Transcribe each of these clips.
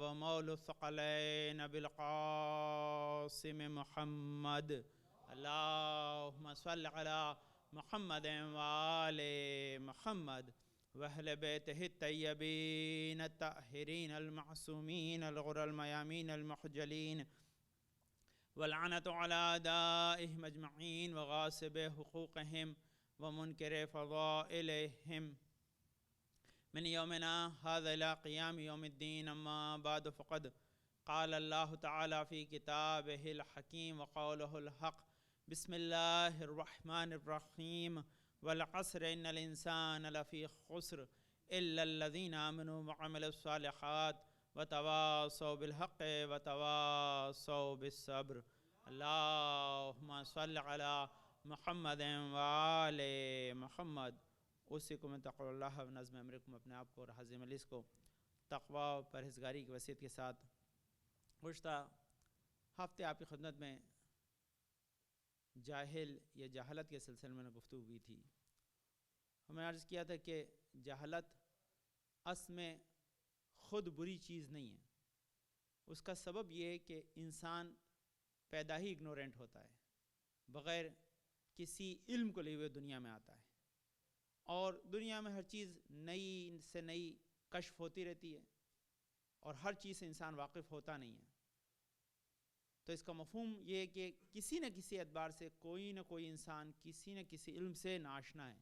ومول الثقلين بالقاسم محمد اللهم صل على محمد وآل محمد وأهل بيته الطيبين الطاهرين المعصومين الغر الميامين المحجلين واللعنة على أعدائهم أجمعين وغاصب حقوقهم ومنكر فضائلهم من يومنا هذا إلى قيام يوم الدين. أما بعد فقد قال الله تعالى في كتابه الحكيم وقوله الحق بسم الله الرحمن الرحيم والعصر إن الإنسان لفي خسر إلا الذين آمنوا وعملوا الصالحات وتواصوا بالحق وتواصوا بالصبر. اللهم صل على محمد وآل محمد. اوصیکم بتقوی اللہ و نظم امرکم، اپنے آپ کو اور حاضر مجلس کو تقوی و پرہیزگاری کی وصیت کے ساتھ گزشتہ ہفتے آپ کی خدمت میں جاہل یا جہالت کے سلسلے میں گفتگو ہوئی تھی. ہم نے عرض کیا تھا کہ جہالت اصل میں خود بری چیز نہیں ہے. اس کا سبب یہ ہے کہ انسان پیدا ہی اگنورینٹ ہوتا ہے، بغیر کسی علم کو لیے ہوئے دنیا میں آتا ہے، اور دنیا میں ہر چیز نئی سے نئی کشف ہوتی رہتی ہے اور ہر چیز سے انسان واقف ہوتا نہیں ہے. تو اس کا مفہوم یہ ہے کہ کسی نہ کسی اعتبار سے کوئی نہ کوئی انسان کسی نہ کسی علم سے ناشنا ہے.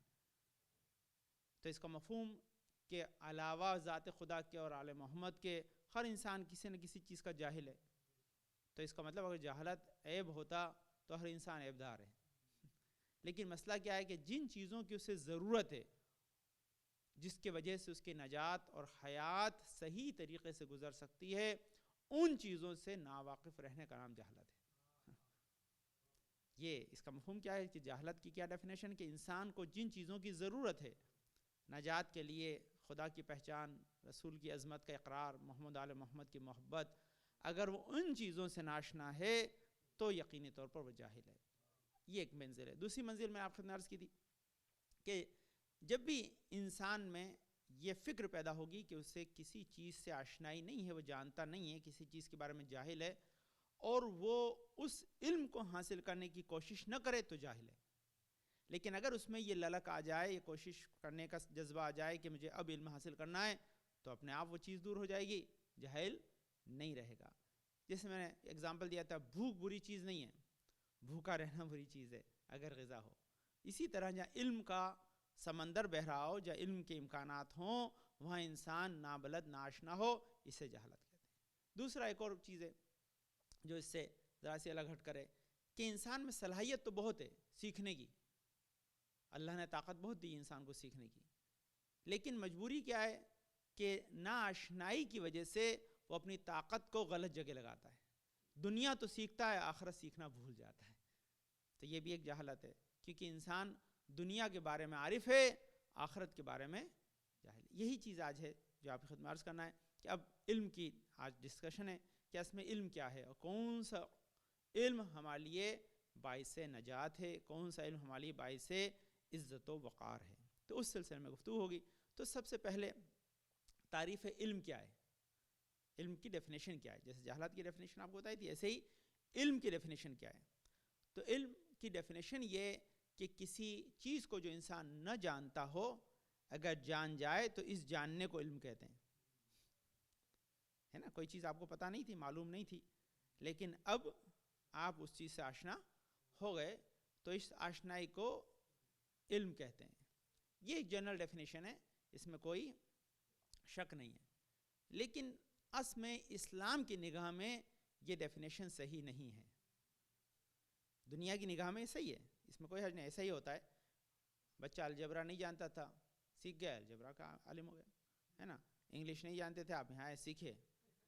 تو اس کا مفہوم کہ علاوہ ذات خدا کے اور آل محمد کے ہر انسان کسی نہ کسی چیز کا جاہل ہے. تو اس کا مطلب اگر جہالت عیب ہوتا تو ہر انسان عیب دار ہے. لیکن مسئلہ کیا ہے کہ جن چیزوں کی اسے ضرورت ہے، جس کے وجہ سے اس کی نجات اور حیات صحیح طریقے سے گزر سکتی ہے، ان چیزوں سے ناواقف رہنے کا نام جہالت ہے. یہ اس کا مفہوم کیا ہے کہ جہالت کی کیا ڈیفینیشن، کہ انسان کو جن چیزوں کی ضرورت ہے نجات کے لیے، خدا کی پہچان، رسول کی عظمت کا اقرار، محمد آل محمد کی محبت، اگر وہ ان چیزوں سے ناشنا ہے تو یقینی طور پر وہ جاہل ہے. یہ ایک منزل ہے. دوسری منزل میں آپ خدمت عرض کی تھی کہ جب بھی انسان میں یہ فکر پیدا ہوگی کہ اسے کسی چیز سے آشنائی نہیں ہے، وہ جانتا نہیں ہے، کسی چیز کے بارے میں جاہل ہے، اور وہ اس علم کو حاصل کرنے کی کوشش نہ کرے تو جاہل ہے. لیکن اگر اس میں یہ للک آ جائے، یہ کوشش کرنے کا جذبہ آ جائے کہ مجھے اب علم حاصل کرنا ہے، تو اپنے آپ وہ چیز دور ہو جائے گی، جاہل نہیں رہے گا. جیسے میں نے اگزامپل دیا تھا، بھوک بری چیز نہیں ہے، بھوکا رہنا بری چیز ہے اگر غذا ہو. اسی طرح جہاں علم کا سمندر بہہ رہا ہو، جہاں علم کے امکانات ہوں، وہاں انسان نابلد ناشنا ہو، اسے جہالت کہتے ہیں. دوسرا ایک اور چیز ہے جو اس سے ذرا سی الگ ہٹ کرے، کہ انسان میں صلاحیت تو بہت ہے سیکھنے کی، اللہ نے طاقت بہت دی انسان کو سیکھنے کی، لیکن مجبوری کیا ہے کہ ناآشنائی کی وجہ سے وہ اپنی طاقت کو غلط جگہ لگاتا ہے. دنیا تو سیکھتا ہے، آخرت سیکھنا بھول جاتا ہے. تو یہ بھی ایک جہالت ہے، کیونکہ انسان دنیا کے بارے میں عارف ہے، آخرت کے بارے میں جاہل. یہی چیز آج ہے جو آپ کی خدمت عرض کرنا ہے کہ اب علم کی آج ڈسکشن ہے کہ اس میں علم کیا ہے، اور کون سا علم ہمارے لیے باعث نجات ہے، کون سا علم ہمارے لیے باعث عزت و وقار ہے. تو اس سلسلے میں گفتگو ہوگی. تو سب سے پہلے تعریف علم کیا ہے، علم کی ڈیفینیشن کیا ہے. جیسے جہالت کی ڈیفینیشن آپ کو بتائی تھی، ایسے ہی علم کی ڈیفینیشن کیا ہے. تو علم کی ڈیفینیشن یہ کہ کسی چیز کو جو انسان نہ جانتا ہو، اگر جان جائے تو اس جاننے کو علم کہتے ہیں. ہے نا، کوئی چیز آپ کو پتہ نہیں تھی، معلوم نہیں تھی، لیکن اب آپ اس چیز سے آشنا ہو گئے تو اس آشنائی کو علم کہتے ہیں. یہ ایک جنرل ڈیفینیشن ہے، اس میں کوئی شک نہیں ہے. لیکن اصل میں اسلام کی نگاہ میں یہ ڈیفینیشن صحیح نہیں ہے. دنیا کی نگاہ میں صحیح ہے، اس میں کوئی حرج نہیں. ایسا ہی ہوتا ہے، بچہ الجبرا نہیں جانتا تھا، سیکھ گیا، الجبرا کا عالم ہو گیا، ہے نا. انگلش نہیں جانتے تھے، آپ یہاں آئے سیکھے،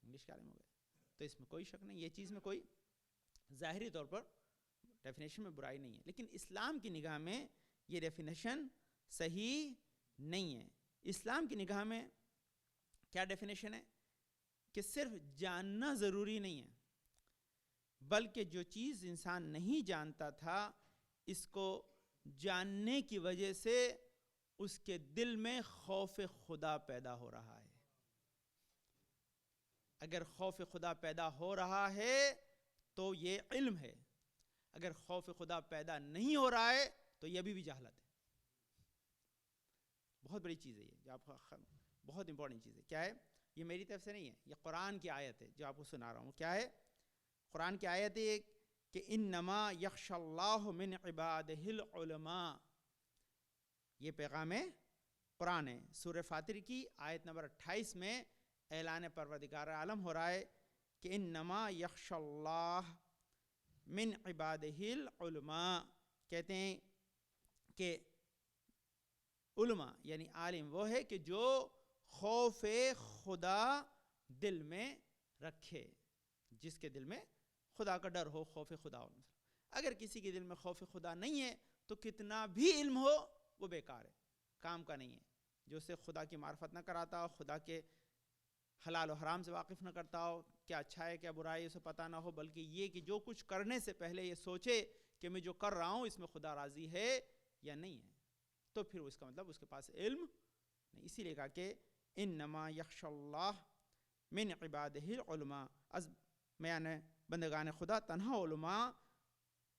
انگلش کا عالم ہو گئے. تو اس میں کوئی شک نہیں، یہ چیز میں کوئی ظاہری طور پر ڈیفینیشن میں برائی نہیں ہے. لیکن اسلام کی نگاہ میں یہ ڈیفینیشن صحیح نہیں ہے. اسلام کی نگاہ میں کیا ڈیفینیشن ہے کہ صرف جاننا ضروری نہیں ہے، بلکہ جو چیز انسان نہیں جانتا تھا، اس کو جاننے کی وجہ سے اس کے دل میں خوف خدا پیدا ہو رہا ہے. اگر خوف خدا پیدا ہو رہا ہے تو یہ علم ہے، اگر خوف خدا پیدا نہیں ہو رہا ہے تو یہ بھی جہالت ہے۔ بہت بڑی چیز ہے یہ، جو آپ بہت امپورٹنٹ چیز ہے۔ کیا ہے؟ یہ میری طرف سے نہیں ہے، یہ قرآن کی آیت ہے جو آپ کو سنا رہا ہوں۔ کیا ہے؟ قرآن کی آیت ہے کہ انما یخشی اللہ من عبادہ العلماء، یہ پیغام قرآن ہے۔ سورہ فاطر کی آیت نمبر 28 میں اعلان پروردگار عالم ہو رہا ہے کہ انما یخشی اللہ من عبادہ العلماء، کہتے ہیں کہ علماء یعنی عالم وہ ہے کہ جو خوف خدا دل میں رکھے، جس کے دل میں خدا کا ڈر ہو، خوف خدا ہو۔ اگر کسی کے دل میں خوف خدا نہیں ہے تو کتنا بھی علم ہو وہ بیکار ہے، کام کا نہیں ہے۔ جو اسے خدا کی معرفت نہ کراتا ہو، خدا کے حلال و حرام سے واقف نہ کرتا ہو، کیا اچھا ہے کیا برا ہے اسے پتہ نہ ہو، بلکہ یہ کہ جو کچھ کرنے سے پہلے یہ سوچے کہ میں جو کر رہا ہوں اس میں خدا راضی ہے یا نہیں ہے، تو پھر اس کا مطلب اس کے پاس علم نہیں۔ اسی لیے کہا کہ انما یخشی اللہ من عبادہ العلماء، از میان بندگان خدا تنہا علماء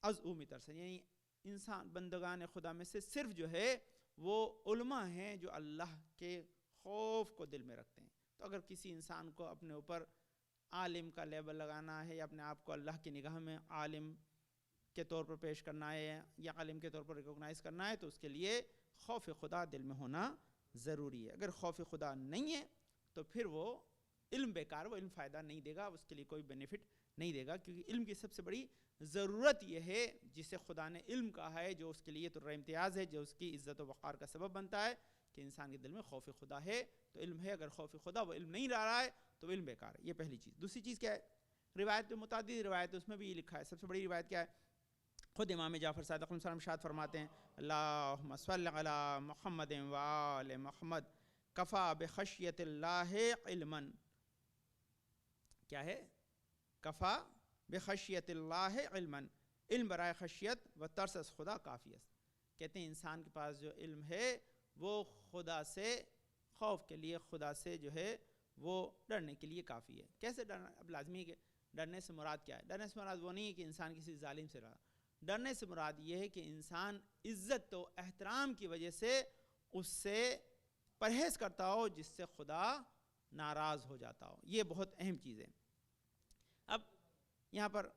از او میترسن، یعنی انسان بندگان خدا میں سے صرف جو ہے وہ علماء ہیں جو اللہ کے خوف کو دل میں رکھتے ہیں۔ تو اگر کسی انسان کو اپنے اوپر عالم کا لیبل لگانا ہے یا اپنے آپ کو اللہ کی نگاہ میں عالم کے طور پر پیش کرنا ہے یا عالم کے طور پر ریکوگنائز کرنا ہے تو اس کے لیے خوف خدا دل میں ہونا ضروری ہے۔ اگر خوف خدا نہیں ہے تو پھر وہ علم بیکار، وہ علم فائدہ نہیں دے گا، اس کے لیے کوئی بینیفٹ نہیں دے گا، کیونکہ علم کی سب سے بڑی ضرورت یہ ہے جسے خدا نے علم کہا ہے، جو اس کے لیے تو امتیاز ہے، جو اس کی عزت و وقار کا سبب بنتا ہے کہ انسان کے دل میں خوف خدا ہے تو علم ہے۔ اگر خوف خدا وہ علم نہیں رہا ہے تو علم بیکار ہے، یہ پہلی چیز۔ دوسری چیز کیا ہے؟ روایت متعدد روایت، اس میں بھی یہ لکھا ہے، سب سے بڑی روایت کیا ہے؟ خود امام جعفر صادق علیہ السلام ارشاد فرماتے ہیں اللہم صل علی محمد وآل محمد کفا بخشیت اللہ علما، کیا ہے؟ کفا بخشیت اللہ علما، علم برائے خشیت و ترس از خدا کافی ہے۔ کہتے ہیں انسان کے پاس جو علم ہے وہ خدا سے خوف کے لیے، خدا سے جو ہے وہ ڈرنے کے لیے کافی ہے۔ کیسے ڈرنا؟ اب لازمی ہے کہ ڈرنے سے مراد کیا ہے؟ ڈرنے سے مراد وہ نہیں ہے کہ انسان کسی ظالم سے ڈرا، ڈرنے سے مراد یہ ہے کہ انسان عزت و احترام کی وجہ سے اس سے پرہیز کرتا ہو جس سے خدا ناراض ہو جاتا ہو۔ یہ بہت اہم چیز ہے۔ اب یہاں پر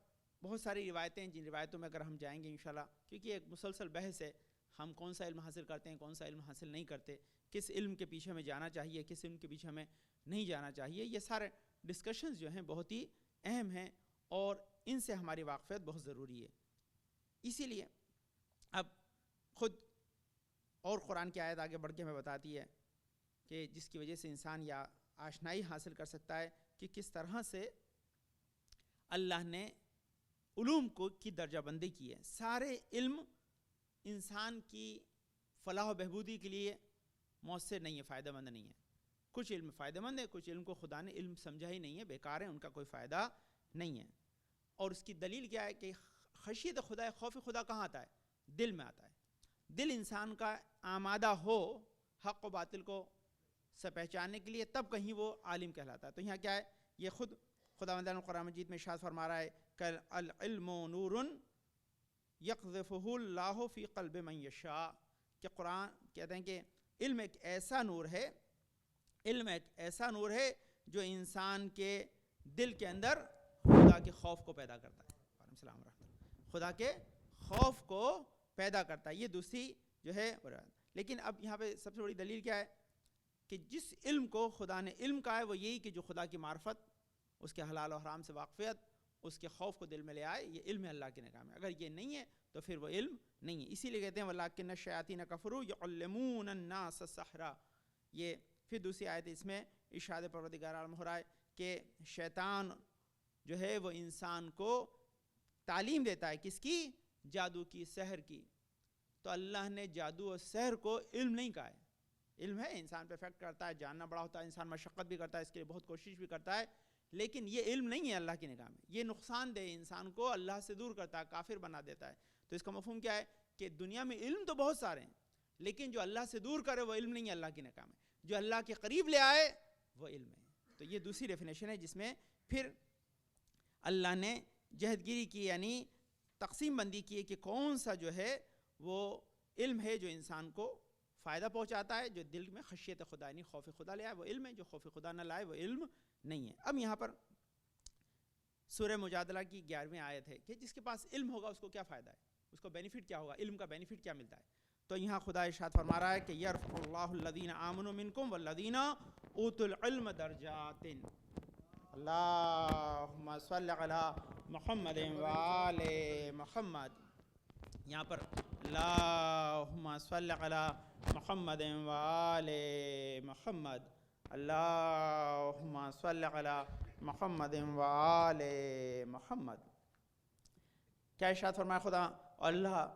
بہت ساری روایتیں ہیں، جن روایتوں میں اگر ہم جائیں گے انشاءاللہ، کیونکہ ایک مسلسل بحث ہے، ہم کون سا علم حاصل کرتے ہیں، کون سا علم حاصل نہیں کرتے، کس علم کے پیچھے ہمیں جانا چاہیے، کس علم کے پیچھے ہمیں نہیں جانا چاہیے، یہ سارے ڈسکشنز جو ہیں بہت ہی اہم ہیں اور ان سے ہماری واقفیت بہت ضروری ہے۔ اسی لیے اب خود اور قرآن کی آیت آگے بڑھ کے ہمیں بتاتی ہے کہ جس کی وجہ سے انسان یا آشنائی حاصل کر سکتا ہے کہ کس طرح سے اللہ نے علوم کی درجہ بندی کی ہے۔ سارے علم انسان کی فلاح و بہبودی کے لیے مؤثر نہیں ہے، فائدہ مند نہیں ہے۔ کچھ علم فائدہ مند ہے، کچھ علم کو خدا نے علم سمجھا ہی نہیں ہے، بیکار ہے، ان کا کوئی فائدہ نہیں ہے۔ اور اس کی دلیل کیا ہے کہ خشیت خدا، خوف خدا کہاں آتا ہے؟ دل میں آتا ہے۔ دل انسان کا آمادہ ہو حق و باطل کو سے پہچاننے کے لیے، تب کہیں وہ عالم کہلاتا ہے۔ تو یہاں کیا ہے؟ یہ خود خداوند نے قرآن مجید میں ارشاد فرما رہا ہے کہ العلم نور یقذفہ اللہ فی قلب من یشاء، کہ قرآن کہتے ہیں کہ علم ایک ایسا نور ہے، علم ایک ایسا نور ہے جو انسان کے دل کے اندر خدا کے خوف کو پیدا کرتا ہے۔ وعلیکم السلام ورحمۃ اللہ۔ خدا کے خوف کو پیدا کرتا ہے، یہ دوسری جو ہے۔ لیکن اب یہاں پہ سب سے بڑی دلیل کیا ہے؟ کہ جس علم کو خدا نے علم کہا ہے وہ یہی کہ جو خدا کی معرفت، اس کے حلال و حرام سے واقفیت، اس کے خوف کو دل میں لے آئے، یہ علم ہے اللہ کے نگاہ میں۔ اگر یہ نہیں ہے تو پھر وہ علم نہیں ہے۔ اسی لیے کہتے ہیں وَلَٰكِنَّ الشَّيَاطِينَ كَفَرُوا يُعَلِّمُونَ النَّاسَ السِّحْرَ۔ یہ پھر دوسری آیت اس میں ارشاد پروردگار عالم ہو رہا ہے کہ شیطان جو ہے وہ انسان کو تعلیم دیتا ہے، کس کی؟ جادو کی، سحر کی۔ تو اللہ نے جادو اور سحر کو علم نہیں کہا ہے۔ علم ہے، انسان پہ افیکٹ کرتا ہے، جاننا بڑا ہوتا ہے، انسان مشقت بھی کرتا ہے، اس کے لیے بہت کوشش بھی کرتا ہے، لیکن یہ علم نہیں ہے اللہ کی نگاہ میں۔ یہ نقصان دہ انسان کو اللہ سے دور کرتا ہے، کافر بنا دیتا ہے۔ تو اس کا مفہوم کیا ہے؟ کہ دنیا میں علم تو بہت سارے ہیں، لیکن جو اللہ سے دور کرے وہ علم نہیں ہے اللہ کی نگاہ میں۔ جو اللہ کے قریب لے آئے وہ علم ہے۔ تو یہ دوسری ڈیفینیشن ہے جس میں پھر اللہ نے جہدگیری کی، یعنی تقسیم بندی کی ہے کہ کون سا جو ہے وہ علم ہے جو انسان کو فائدہ پہنچاتا ہے، جو دل میں خشیت خدا یعنی خوف خدا لے آئے وہ علم ہے، جو خوف خدا نہ لائے وہ علم نہیں ہے۔ اب یہاں پر سورہ مجادلہ کی 11ویں آیت ہے کہ جس کے پاس علم ہوگا اس کو کیا فائدہ ہے، اس کو بینیفٹ کیا ہوگا، علم کا بینیفٹ کیا ملتا ہے۔ تو یہاں خدا ارشاد فرما رہا ہے کہ یرفع اللہ الذین آمنوا منکم والذین اوتوا العلم درجات۔ اللہم صل علی محمد وآل محمد، یہاں پر اللہم صل علی محمد وآل محمد، اللہم صل علی محمد وآل محمد۔ کیا ارشاد فرمایا خدا؟ اللہ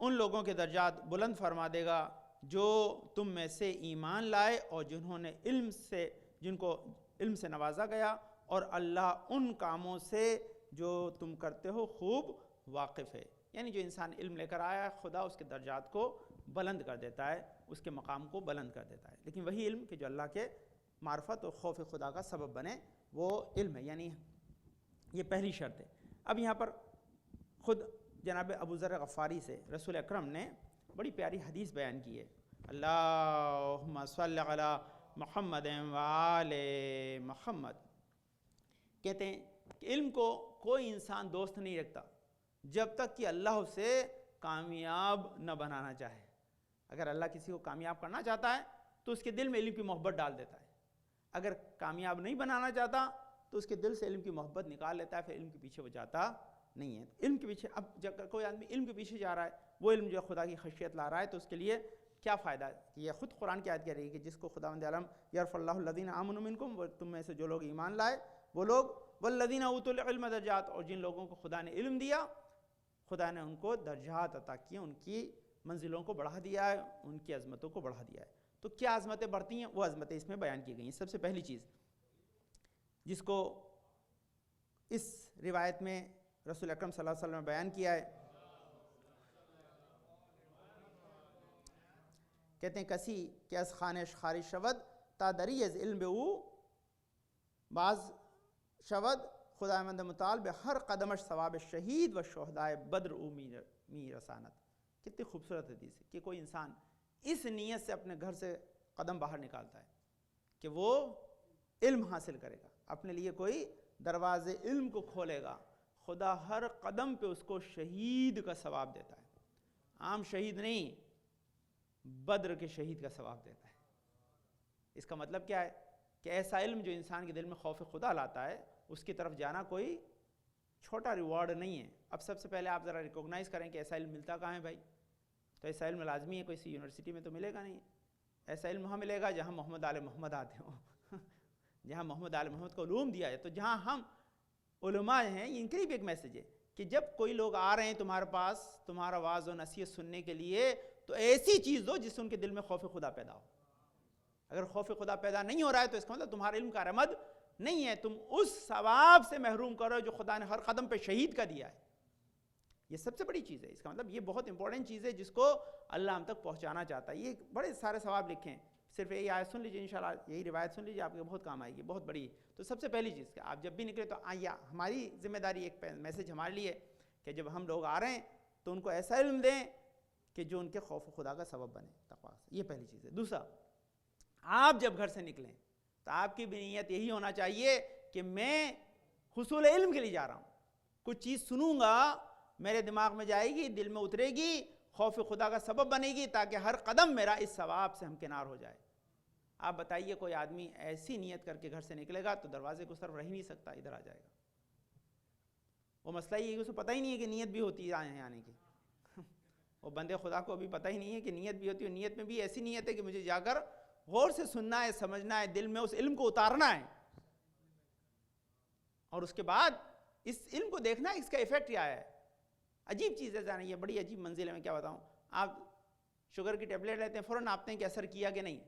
ان لوگوں کے درجات بلند فرما دے گا جو تم میں سے ایمان لائے اور جن کو علم سے نوازا گیا، اور اللہ ان کاموں سے جو تم کرتے ہو خوب واقف ہے۔ یعنی جو انسان علم لے کر آیا خدا اس کے درجات کو بلند کر دیتا ہے، اس کے مقام کو بلند کر دیتا ہے، لیکن وہی علم کہ جو اللہ کے معرفت اور خوف خدا کا سبب بنے وہ علم ہے، یعنی یہ پہلی شرط ہے۔ اب یہاں پر خود جناب ابو ذر غفاری سے رسول اکرم نے بڑی پیاری حدیث بیان کی ہے، اللہم صل علی محمد وآل محمد۔ کہتے ہیں کہ علم کو کوئی انسان دوست نہیں رکھتا جب تک کہ اللہ اسے کامیاب نہ بنانا چاہے۔ اگر اللہ کسی کو کامیاب کرنا چاہتا ہے تو اس کے دل میں علم کی محبت ڈال دیتا ہے، اگر کامیاب نہیں بنانا چاہتا تو اس کے دل سے علم کی محبت نکال لیتا ہے، پھر علم کے پیچھے وہ جاتا نہیں ہے۔ علم کے پیچھے اب جب کوئی آدمی علم کے پیچھے جا رہا ہے، وہ علم جو خدا کی خشیت لا رہا ہے، تو اس کے لیے کیا فائدہ ہے؟ یہ خود قرآن کی آیت کہہ رہی ہے کہ جس کو خداوند عالم یرفع اللہ الذین آمنوا منکم، وہ تم میں سے جو لوگ ایمان لائے وہ لوگ، والذین اوتوا العلم درجات، اور جن لوگوں کو خدا نے علم دیا خدا نے ان کو درجات عطا کیے، ان کی منزلوں کو بڑھا دیا ہے، ان کی عظمتوں کو بڑھا دیا ہے۔ تو کیا عظمتیں بڑھتی ہیں؟ وہ عظمتیں اس میں بیان کی گئی ہیں۔ سب سے پہلی چیز جس کو اس روایت میں رسول اکرم صلی اللہ علیہ وسلم نے بیان کیا ہے، کہتے ہیں کسی کہ از خانش خارج شود تا دری از علم او بعض شود خداوند متعال بے ہر قدمش ثواب شہید و شہدائے بدر او می رسانت۔ کتنی خوبصورت حدیث ہے کہ کوئی انسان اس نیت سے اپنے گھر سے قدم باہر نکالتا ہے کہ وہ علم حاصل کرے گا، اپنے لیے کوئی دروازے علم کو کھولے گا، خدا ہر قدم پہ اس کو شہید کا ثواب دیتا ہے، عام شہید نہیں، بدر کے شہید کا ثواب دیتا ہے۔ اس کا مطلب کیا ہے؟ کہ ایسا علم جو انسان کے دل میں خوف خدا لاتا ہے، اس کی طرف جانا کوئی چھوٹا ریوارڈ نہیں ہے۔ اب سب سے پہلے آپ ذرا ریکوگنائز کریں کہ ایسا علم ملتا کہاں ہے بھائی؟ تو ایسا علم لازمی ہے کوئی یونیورسٹی میں تو ملے گا نہیں، ایسا علم وہاں ملے گا جہاں محمد آل محمد آتے ہوں جہاں محمد آل محمد کو علوم دیا ہے۔ تو جہاں ہم علماء ہیں، ان کے لیے بھی ایک میسج ہے کہ جب کوئی لوگ آ رہے ہیں تمہارے پاس تمہارا واعظ و نصیحت سننے کے لیے، تو ایسی چیز دو جس سے ان کے دل میں خوف خدا پیدا ہو۔ اگر خوف خدا پیدا نہیں ہو رہا ہے تو اس کا مطلب تمہارے علم کا رمد نہیں ہے، تم اس ثواب سے محروم کرو جو خدا نے ہر قدم پہ شہید کا دیا ہے۔ یہ سب سے بڑی چیز ہے، اس کا مطلب یہ بہت امپورٹنٹ چیز ہے جس کو اللہ ہم تک پہنچانا چاہتا ہے۔ یہ بڑے سارے ثواب لکھے ہیں، صرف یہی آیت سن لیجیے، انشاءاللہ یہی روایت سن لیجیے، آپ کے بہت کام آئے گی، بہت بڑی۔ تو سب سے پہلی چیز کہ آپ جب بھی نکلے تو ہماری ذمہ داری، ایک میسج ہمارے لیے کہ جب ہم لوگ آ رہے ہیں تو ان کو ایسا علم دیں کہ جو ان کے خوف خدا کا سبب بنے، تقویٰ سے۔ یہ پہلی چیز ہے۔ دوسرا، آپ جب گھر سے نکلیں تو آپ کی بھی نیت یہی ہونا چاہیے کہ میں حصول علم کے لیے جا رہا ہوں، کچھ چیز سنوں گا، میرے دماغ میں جائے گی، دل میں اترے گی، خوف خدا کا سبب بنے گی، تاکہ ہر قدم میرا اس ثواب سے ہمکنار ہو جائے۔ آپ بتائیے کوئی آدمی ایسی نیت کر کے گھر سے نکلے گا تو دروازے کو طرف رہ ہی نہیں سکتا، ادھر آ جائے گا۔ وہ مسئلہ یہ ہے کہ اسے پتہ ہی نہیں ہے کہ نیت بھی ہوتی ہے آنے کی، وہ بندے خدا کو ابھی پتہ ہی نہیں ہے کہ نیت بھی ہوتی ہے۔ نیت میں بھی ایسی نیت ہے کہ مجھے جا کر غور سے سننا ہے، سمجھنا ہے، دل میں اس علم کو اتارنا ہے، اور اس کے بعد اس علم کو دیکھنا ہے اس کا ایفیکٹ کیا ہے۔ عجیب چیز ہے جانے، یہ بڑی عجیب منزل ہے، میں کیا بتاؤں۔ آپ شوگر کی ٹیبلیٹ لیتے ہیں، فوراً ناپتے ہیں کہ اثر کیا کہ نہیں،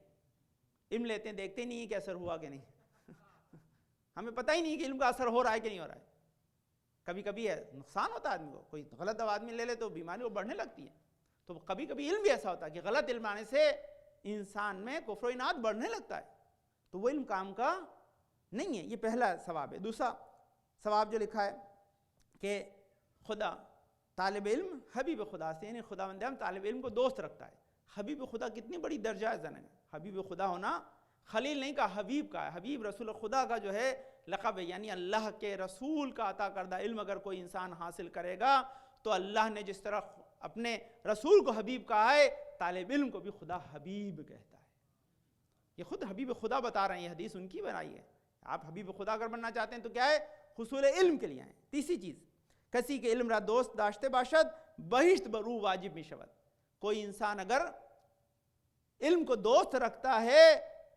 علم لیتے ہیں دیکھتے نہیں ہیں کہ اثر ہوا کہ نہیں ہمیں پتہ ہی نہیں کہ علم کا اثر ہو رہا ہے کہ نہیں ہو رہا ہے۔ کبھی کبھی نقصان ہوتا ہے آدمی کو، کوئی غلط دوا آدمی لے لے تو بیماری وہ بڑھنے لگتی ہے۔ تو کبھی کبھی علم بھی ایسا ہوتا ہے کہ غلط علم آنے سے انسان میں کفر و اناد بڑھنے لگتا ہے، تو وہ علم کام کا نہیں ہے. یہ پہلا ثواب ہے. دوسرا ثواب جو لکھا ہے کہ خدا طالب علم حبیب خدا سے، یعنی خدا بندہ طالب علم کو دوست رکھتا ہے. حبیب خدا کتنی بڑی درجہ ہے زن. حبیب خدا ہونا خلیل نہیں کہا، حبیب کا ہے. حبیب رسول خدا کا جو ہے لقب ہے، یعنی اللہ کے رسول کا عطا کردہ علم اگر کوئی انسان حاصل کرے گا تو اللہ نے جس طرح اپنے رسول کو حبیب کہا ہے، طالب علم کو بھی خدا حبیب کہتا ہے. یہ خود حبیب خدا بتا رہے ہیں، یہ حدیث ان کی بنائی ہے. آپ حبیب خدا اگر بننا چاہتے ہیں تو کیا ہے؟ حصول علم کے لیے آئیں. تیسری چیز، کسی کے علم را دوست داشتے باشد بہشت برو واجب می شود. کوئی انسان اگر علم کو دوست رکھتا ہے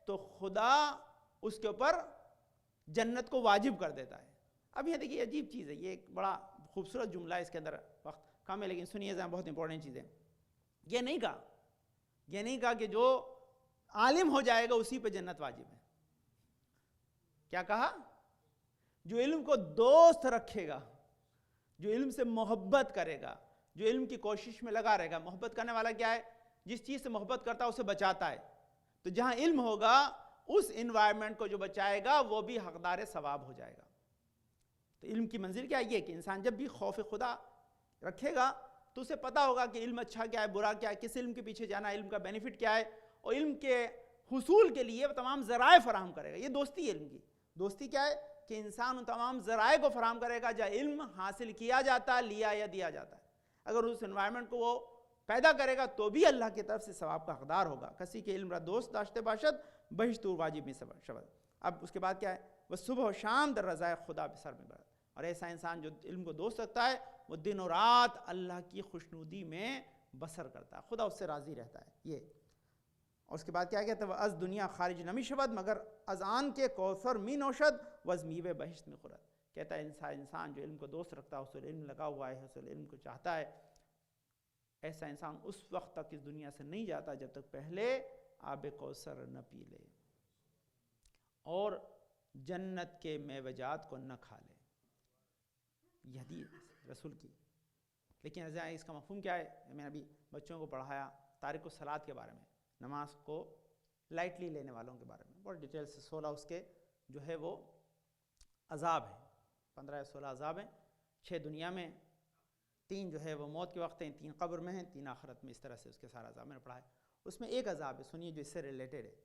تو خدا اس کے اوپر جنت کو واجب کر دیتا ہے. اب یہ دیکھیے عجیب چیز ہے، یہ ایک بڑا خوبصورت جملہ ہے، اس کے اندر وقت کم ہے لیکن سنیے ذرا، بہت امپورٹنٹ چیز ہے. یہ نہیں کہا کہ جو عالم ہو جائے گا اسی پہ جنت واجب ہے. کیا کہا؟ جو علم کو دوست رکھے گا، جو علم سے محبت کرے گا، جو علم کی کوشش میں لگا رہے گا. محبت کرنے والا کیا ہے؟ جس چیز سے محبت کرتا ہے اسے بچاتا ہے. تو جہاں علم ہوگا اس انوائرمنٹ کو جو بچائے گا وہ بھی حقدار ثواب ہو جائے گا. تو علم کی منزل کیا ہے؟ یہ کہ انسان جب بھی خوف خدا رکھے گا تو اسے پتا ہوگا کہ علم اچھا کیا ہے، برا کیا ہے، کس علم کے پیچھے جانا ہے، علم کا بینیفٹ کیا ہے، اور علم کے حصول کے لیے تمام ذرائع فراہم کرے گا. یہ دوستی ہے علم کی. دوستی کیا ہے؟ کہ انسان ان تمام ذرائع کو فراہم کرے گا جہاں علم حاصل کیا جاتا ہے، لیا یا دیا جاتا ہے. اگر اس انوائرمنٹ کو وہ پیدا کرے گا تو بھی اللہ کی طرف سے ثواب کا حقدار ہوگا. کسی کے علم را دوست داشتے باشد بہشت واجب میں شود. اب اس کے بعد کیا ہے؟ وہ صبح و شام در رضائے خدا بسر میں برد. اور ایسا انسان جو علم کو دوست رکھتا ہے وہ دن و رات اللہ کی خوشنودی میں بسر کرتا ہے، خدا اس سے راضی رہتا ہے. یہ اور اس کے بعد کیا کہتا ہے؟ از دنیا خارج نمی شود مگر از آن کے کوثر می نوشد وز میوے بہشت میں خورد. کہتا ہے انسان جو علم کو دوست رکھتا ہے، حصول علم لگا ہوا ہے، حصول علم کو چاہتا ہے، ایسا انسان اس وقت تک اس دنیا سے نہیں جاتا جب تک پہلے آب کوثر نہ پی لے اور جنت کے میوجات کو نہ کھا لے. یہ حدیث رسول کی. لیکن اس کا مفہوم کیا ہے؟ میں نے ابھی بچوں کو پڑھایا تارک الصلاۃ کے بارے میں، نماز کو لائٹلی لینے والوں کے بارے میں، بہت ڈیٹیل سے 16 اس کے جو ہے وہ عذاب ہیں، 15 یا 16 عذاب ہیں. 6 دنیا میں، 3 جو ہے وہ موت کے وقت ہیں، 3 قبر میں ہیں، 3 آخرت میں. اس طرح سے اس کے سارا عذاب میں نے پڑھا ہے. اس میں ایک عذاب ہے، سنیے، جو اس سے ریلیٹڈ ہے،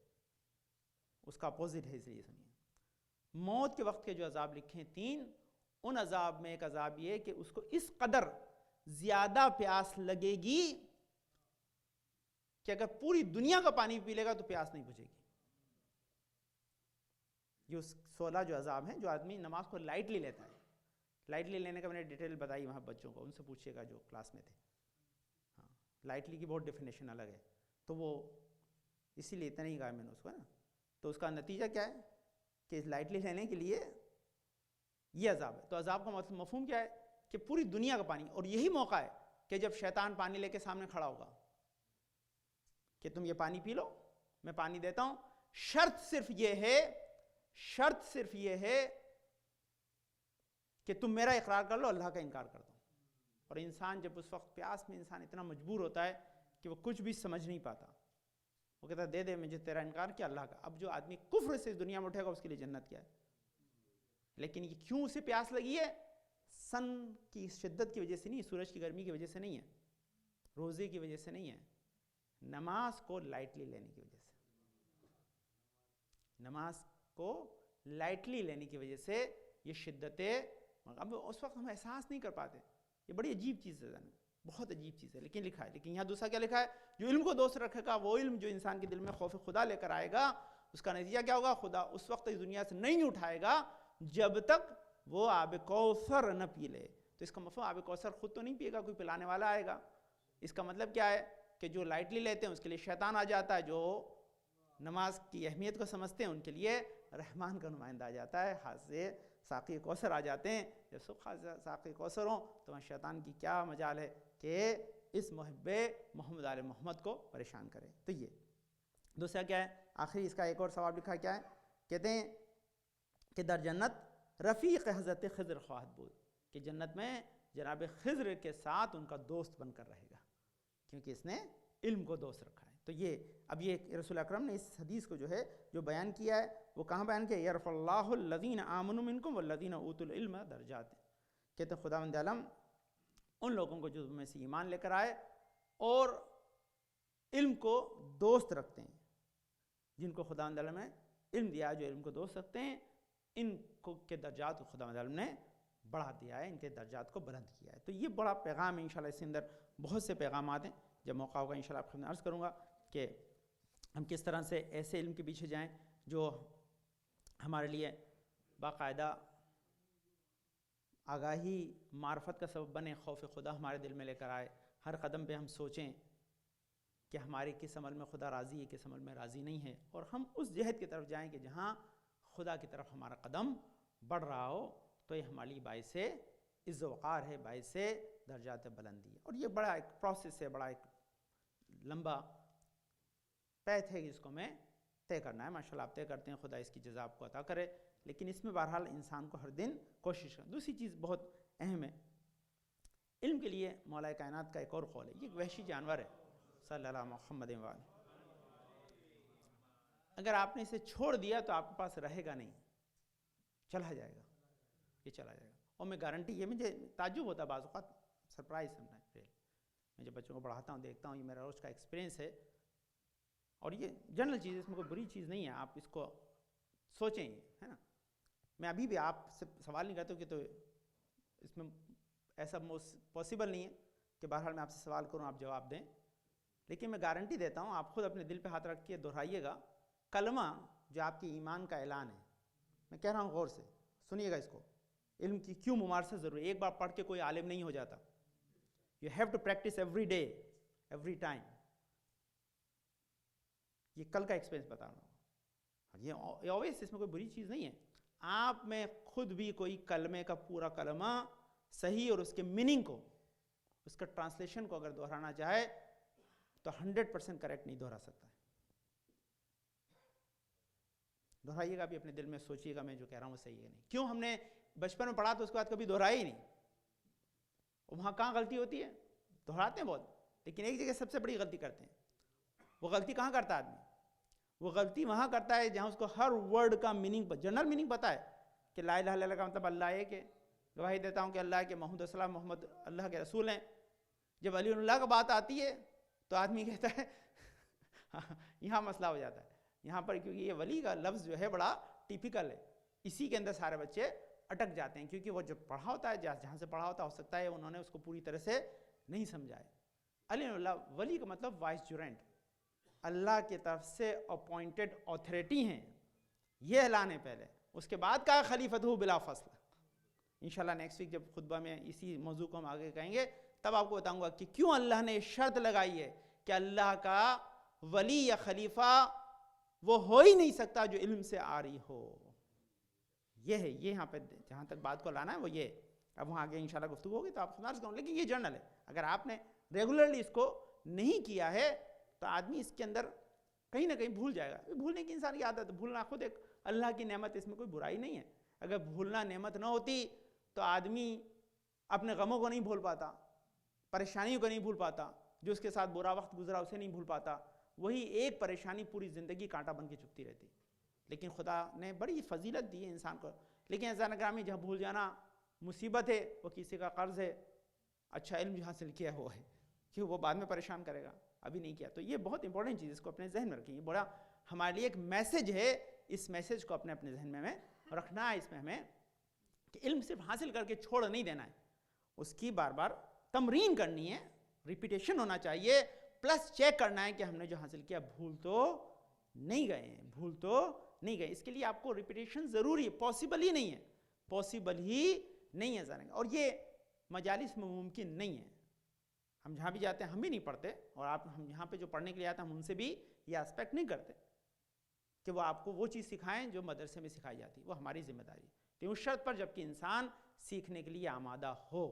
اس کا اپوزٹ ہے، اس لیے سنیے. موت کے وقت کے جو عذاب لکھے ہیں 3، ان عذاب میں ایک عذاب یہ ہے کہ اس کو اس قدر زیادہ پیاس لگے گی کہ اگر پوری دنیا کا پانی پی لے گا تو پیاس نہیں بجھے گی. یہ 16 جو عذاب ہیں جو آدمی نماز کو لائٹلی لیتا ہے. لائٹلی لینے کا میں نے ڈیٹیل بتائی وہاں بچوں کو، ان سے پوچھیے گا جو کلاس میں تھے. ہاں، لائٹلی کی بہت ڈیفینیشن الگ ہے، تو وہ اسی لیے اتنا ہی کہا میں نے اس کو، ہے نا. تو اس کا نتیجہ کیا ہے کہ لائٹلی لینے کے لیے یہ عذاب ہے. تو عذاب کا مفہوم کیا ہے؟ کہ پوری دنیا کا پانی. اور یہی موقع ہے کہ جب شیطان پانی لے کے سامنے کھڑا ہوگا کہ تم یہ پانی پی لو، میں پانی دیتا ہوں، شرط صرف یہ ہے کہ تم میرا اقرار کر لو، اللہ کا انکار کر دو. اور انسان جب اس وقت پیاس میں انسان اتنا مجبور ہوتا ہے کہ وہ کچھ بھی سمجھ نہیں پاتا، وہ کہتا ہے دے دے مجھے تیرا انکار کیا اللہ کا. اب جو آدمی کفر سے اس دنیا میں اٹھے گا اس کے لیے جنت کیا ہے؟ لیکن یہ کیوں اسے پیاس لگی ہے؟ سن کی شدت کی وجہ سے نہیں، سورج کی گرمی کی وجہ سے نہیں ہے، روزے کی وجہ سے نہیں ہے، نماز کو لائٹلی لینے کی وجہ سے. نماز کو لائٹلی لینے کی وجہ سے یہ شدتیں. اب اس وقت ہم احساس نہیں کر پاتے. یہ بڑی عجیب چیز ہے، بہت عجیب چیز ہے. لیکن لکھا ہے، لیکن یہاں دوسرا کیا لکھا ہے؟ جو علم کو دوست رکھے گا، وہ علم جو انسان کے دل میں خوف خدا لے کر آئے گا، اس کا نتیجہ کیا ہوگا؟ خدا اس وقت اس دنیا سے نہیں اٹھائے گا جب تک وہ آب کوثر نہ پی لے. تو اس کا مفہوم آب کوثر خود تو نہیں پیے گا، کوئی پلانے والا آئے گا. اس کا مطلب کیا ہے کہ جو لائٹلی لیتے ہیں اس کے لیے شیطان آ جاتا ہے، جو نماز کی اہمیت کو سمجھتے ہیں ان کے لیے رحمان کا نمائندہ آ جاتا ہے. ہاتھ سے ساقی کوثر آ جاتے ہیں. جب سب ساقی کوثر ہوں تو وہاں شیطان کی کیا مجال ہے کہ اس محب محمد آل محمد کو پریشان کرے. تو یہ دوسرا کیا ہے؟ آخری اس کا ایک اور ثواب لکھا کیا ہے؟ کہتے ہیں کہ در جنت رفیق حضرت خضر خواہد بود، کہ جنت میں جناب خضر کے ساتھ ان کا دوست بن کر رہے گا، کیونکہ اس نے علم کو دوست رکھا ہے. تو یہ اب یہ رسول اکرم نے اس حدیث کو جو ہے جو بیان کیا ہے وہ کہاں بیان کیا؟ یرفع اللہ الذین آمنوا منکم والذین اوتوا العلم درجات. کہتے ہیں خداوند عالم ان لوگوں کو جو میں سے ایمان لے کر آئے اور علم کو دوست رکھتے ہیں، جن کو خداوند عالم نے علم دیا جو علم کو دوست رکھتے ہیں، ان کو کے درجات کو خداوند عالم نے بڑھا دیا ہے، ان کے درجات کو بلند کیا ہے. تو یہ بڑا پیغام ہے. انشاءاللہ اس کے اندر بہت سے پیغامات ہیں. جب موقع ہوگا انشاءاللہ آپ کو عرض کروں گا کہ ہم کس طرح سے ایسے علم کے پیچھے جائیں جو ہمارے لیے باقاعدہ آگاہی معرفت کا سبب بنے، خوف خدا ہمارے دل میں لے کر آئے. ہر قدم پہ ہم سوچیں کہ ہمارے کس عمل میں خدا راضی ہے، کس عمل میں راضی نہیں ہے، اور ہم اس جہت کی طرف جائیں کہ جہاں خدا کی طرف ہمارا قدم بڑھ رہا ہو. تو یہ ہمارے لیے باعث عز و وقار ہے، باعث درجات بلندی ہے. اور یہ بڑا ایک پروسیس ہے، بڑا ایک لمبا پیتھ ہے جس کو میں طے کرنا ہے. ماشاءاللہ آپ طے کرتے ہیں، خدا اس کی جزا آپ کو عطا کرے. لیکن اس میں بہرحال انسان کو ہر دن کوشش کریں. دوسری چیز بہت اہم ہے علم کے لیے، مولا کائنات کا ایک اور قول ہے، یہ ایک وحشی جانور ہے. صلی اللہ محمد وآلہ. اگر آپ نے اسے چھوڑ دیا تو آپ کے پاس رہے گا نہیں، چلا جائے گا، یہ چلا جائے گا. اور میں گارنٹی، یہ مجھے تعجب ہوتا ہے بعض اوقات، سرپرائز سمٹائم، میں جب بچوں کو پڑھاتا ہوں دیکھتا ہوں، یہ میرا روز کا ایکسپیرینس ہے. اور یہ جنرل چیز، اس میں کوئی بری چیز نہیں ہے، آپ اس کو سوچیں، ہے نا. میں ابھی بھی آپ سے سوال نہیں کرتا کہ تو اس میں ایسا پاسبل نہیں ہے کہ بہرحال میں آپ سے سوال کروں آپ جواب دیں. لیکن میں گارنٹی دیتا ہوں، آپ خود اپنے دل پہ ہاتھ رکھ کے دہرائیے گا کلمہ جو آپ کی ایمان کا اعلان ہے. میں کہہ رہا ہوں غور سے سنیے گا اس کو. علم کی کیوں ممارست ضروری ہے؟ ایک بار پڑھ کے کوئی عالم نہیں ہو جاتا. You have to practice every day, every time. یہ کل کا ایکسپیرینس بتا رہا ہوں. یہ اویس، اس میں کوئی بری چیز نہیں ہے. آپ میں خود بھی کوئی کلمے کا پورا کلمہ صحیح اور اس کے میننگ کو، اس کا ٹرانسلیشن کو اگر دہرانا چاہے تو 100% کریکٹ نہیں دہرا سکتا ہے. دہرائیے گا بھی اپنے دل میں، سوچیے گا میں جو کہہ رہا ہوں وہ صحیح ہے نہیں. کیوں؟ ہم نے بچپن میں پڑھا تو اس کے بعد کبھی دہرایا ہی نہیں. وہاں کہاں غلطی ہوتی ہے؟ دہراتے ہیں بہت، لیکن ایک جگہ سب سے بڑی غلطی کرتے ہیں. وہ غلطی کہاں کرتا ہے آدمی؟ وہ غلطی وہاں کرتا ہے جہاں اس کو ہر ورڈ کا میننگ، جنرل میننگ پتہ ہے کہ لا الہ الا اللہ کا مطلب اللہ ہے، کہ گواہی دیتا ہوں کہ اللہ ہے، کہ محمد صلی اللہ محمد اللہ کے رسول ہیں. جب ولی اللہ کا بات آتی ہے تو آدمی کہتا ہے یہاں مسئلہ ہو جاتا ہے. یہاں پر کیونکہ یہ ولی کا لفظ جو ہے بڑا ٹیپیکل ہے، اسی کے اندر سارے بچے اٹک جاتے ہیں، کیونکہ وہ جو پڑھا ہوتا ہے، جہاں سے پڑھا ہوتا ہو سکتا ہے انہوں نے اس کو پوری طرح سے نہیں سمجھا ہے. علی اللہ ولی کا مطلب وائس جورنٹ، اللہ کی طرف سے اپوائنٹڈ اتھارٹی ہیں، یہ اعلان ہے پہلے. اس کے بعد کہا خلیفتہ بلا فصل. انشاءاللہ نیکسٹ ویک جب خطبہ میں اسی موضوع کو ہم آگے کہیں گے تب آپ کو بتاؤں گا کہ کیوں اللہ نے شرط لگائی ہے کہ اللہ کا ولی یا خلیفہ وہ ہو ہی نہیں سکتا جو علم سے آری ہو. یہ ہے، یہ یہاں پہ جہاں تک بات کو لانا ہے وہ یہ. اب وہاں آگے انشاءاللہ گفتگو ہوگی تو آپ سمجھ سکوں، لیکن یہ جرنل ہے. اگر آپ نے ریگولرلی اس کو نہیں کیا ہے تو آدمی اس کے اندر کہیں نہ کہیں بھول جائے گا. بھولنے کی انسان کی عادت ہے، بھولنا خود ایک اللہ کی نعمت، اس میں کوئی برائی نہیں ہے. اگر بھولنا نعمت نہ ہوتی تو آدمی اپنے غموں کو نہیں بھول پاتا، پریشانیوں کو نہیں بھول پاتا، جو اس کے ساتھ برا وقت گزرا اسے نہیں بھول پاتا. وہی ایک پریشانی پوری زندگی کانٹا بن کے چپتی رہتی. لیکن خدا نے بڑی فضیلت دی ہے انسان کو. لیکن عزیزان گرامی، جہاں بھول جانا مصیبت ہے، وہ کسی کا قرض ہے. اچھا علم جو حاصل کیا ہوا ہے کہ وہ بعد میں پریشان کرے گا، ابھی نہیں کیا. تو یہ بہت امپورٹنٹ چیز، اس کو اپنے ذہن میں رکھیں. یہ بڑا ہمارے لیے ایک میسج ہے. اس میسج کو اپنے ذہن میں ہمیں رکھنا ہے. اس میں ہمیں کہ علم صرف حاصل کر کے چھوڑ نہیں دینا ہے، اس کی بار بار تمرین کرنی ہے، ریپیٹیشن ہونا چاہیے، پلس چیک کرنا ہے کہ ہم نے جو حاصل کیا بھول تو نہیں گئے ہیں، بھول تو نہیں گئے. اس کے لیے آپ کو ریپیٹیشن ضروری ہے. پاسبل ہی نہیں ہے، پاسبل ہی نہیں ہے ذرا. اور یہ مجالس میں ممکن نہیں ہے. ہم جہاں بھی جاتے ہیں ہم بھی نہیں پڑھتے، اور ہم یہاں پہ جو پڑھنے کے لیے آتے ہیں ہم ان سے بھی یہ اسپیکٹ نہیں کرتے کہ وہ آپ کو وہ چیز سکھائیں جو مدرسے میں سکھائی جاتی. وہ ہماری ذمہ داری ہے، اس شرط پر جبکہ انسان سیکھنے کے لیے آمادہ ہو.